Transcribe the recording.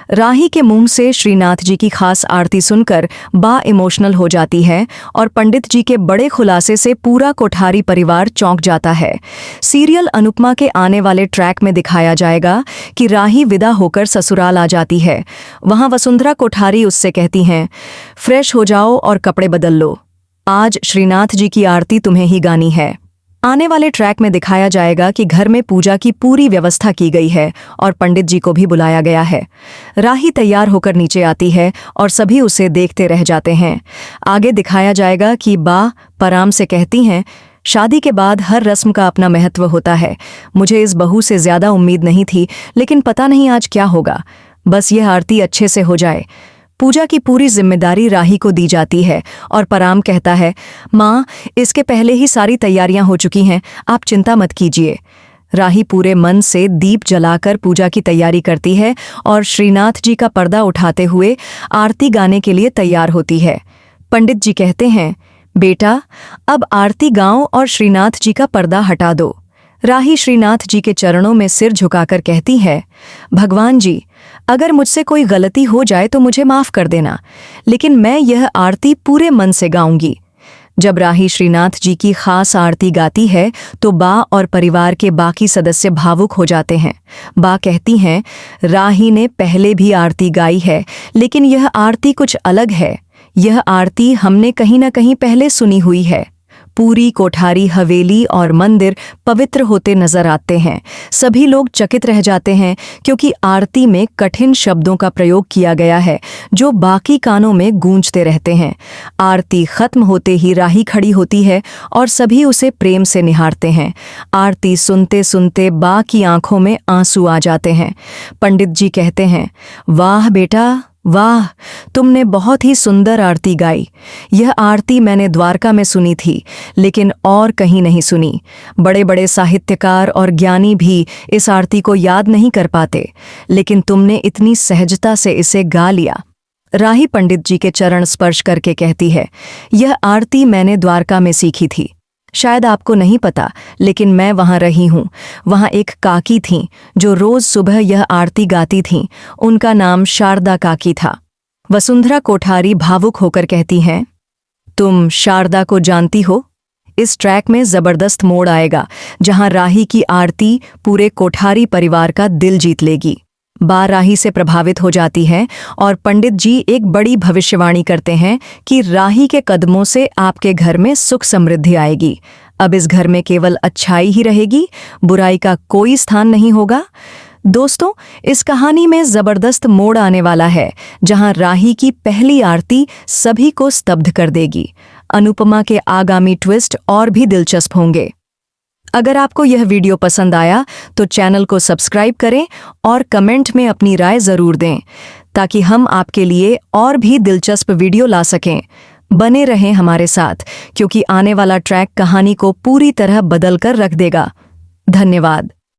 राही के मुंह से श्रीनाथ जी की खास आरती सुनकर बा इमोशनल हो जाती है और पंडित जी के बड़े खुलासे से पूरा कोठारी परिवार चौंक जाता है। सीरियल अनुपमा के आने वाले ट्रैक में दिखाया जाएगा कि राही विदा होकर ससुराल आ जाती है। वहां वसुंधरा कोठारी उससे कहती हैं, फ्रेश हो जाओ और कपड़े बदल लो, आज श्रीनाथ जी की आरती तुम्हें ही गानी है। आने वाले ट्रैक में दिखाया जाएगा कि घर में पूजा की पूरी व्यवस्था की गई है और पंडित जी को भी बुलाया गया है। राही तैयार होकर नीचे आती है और सभी उसे देखते रह जाते हैं। आगे दिखाया जाएगा कि बा पराम से कहती हैं, शादी के बाद हर रस्म का अपना महत्व होता है। मुझे इस बहू से ज्यादा उम्मीद नहीं थी, लेकिन पता नहीं आज क्या होगा। बस यह आरती अच्छे से हो जाए। पूजा की पूरी जिम्मेदारी राही को दी जाती है और पराम कहता है, माँ, इसके पहले ही सारी तैयारियां हो चुकी हैं, आप चिंता मत कीजिए। राही पूरे मन से दीप जलाकर पूजा की तैयारी करती है और श्रीनाथ जी का पर्दा उठाते हुए आरती गाने के लिए तैयार होती है। पंडित जी कहते हैं, बेटा, अब आरती गाओ और श्रीनाथ जी का पर्दा हटा दो। राही श्रीनाथ जी के चरणों में सिर झुकाकर कहती है, भगवान जी, अगर मुझसे कोई गलती हो जाए तो मुझे माफ कर देना, लेकिन मैं यह आरती पूरे मन से गाऊंगी। जब राही श्रीनाथ जी की खास आरती गाती है तो बा और परिवार के बाकी सदस्य भावुक हो जाते हैं। बा कहती हैं, राही ने पहले भी आरती गाई है, लेकिन यह आरती कुछ अलग है। यह आरती हमने कहीं न कहीं पहले सुनी हुई है। पूरी कोठारी, हवेली और मंदिर पवित्र होते नजर आते हैं। सभी लोग चकित रह जाते हैं क्योंकि आरती में कठिन शब्दों का प्रयोग किया गया है जो बाकी कानों में गूंजते रहते हैं। आरती खत्म होते ही राही खड़ी होती है और सभी उसे प्रेम से निहारते हैं। आरती सुनते सुनते बा की आंखों में आंसू आ जाते हैं। पंडित जी कहते हैं, वाह बेटा, वाह, तुमने बहुत ही सुंदर आरती गाई। यह आरती मैंने द्वारका में सुनी थी, लेकिन और कहीं नहीं सुनी। बड़े बड़े साहित्यकार और ज्ञानी भी इस आरती को याद नहीं कर पाते, लेकिन तुमने इतनी सहजता से इसे गा लिया। राही पंडित जी के चरण स्पर्श करके कहती है, यह आरती मैंने द्वारका में सीखी थी। शायद आपको नहीं पता, लेकिन मैं वहां रही हूं। वहां एक काकी थीं जो रोज सुबह यह आरती गाती थीं। उनका नाम शारदा काकी था। वसुंधरा कोठारी भावुक होकर कहती हैं, तुम शारदा को जानती हो? इस ट्रैक में जबरदस्त मोड़ आएगा जहां राही की आरती पूरे कोठारी परिवार का दिल जीत लेगी। बा राही से प्रभावित हो जाती है और पंडित जी एक बड़ी भविष्यवाणी करते हैं कि राही के कदमों से आपके घर में सुख समृद्धि आएगी। अब इस घर में केवल अच्छाई ही रहेगी, बुराई का कोई स्थान नहीं होगा। दोस्तों, इस कहानी में जबरदस्त मोड़ आने वाला है जहां राही की पहली आरती सभी को स्तब्ध कर देगी। अनुपमा के आगामी ट्विस्ट और भी दिलचस्प होंगे। अगर आपको यह वीडियो पसंद आया तो चैनल को सब्सक्राइब करें और कमेंट में अपनी राय जरूर दें ताकि हम आपके लिए और भी दिलचस्प वीडियो ला सकें। बने रहें हमारे साथ, क्योंकि आने वाला ट्रैक कहानी को पूरी तरह बदल कर रख देगा। धन्यवाद।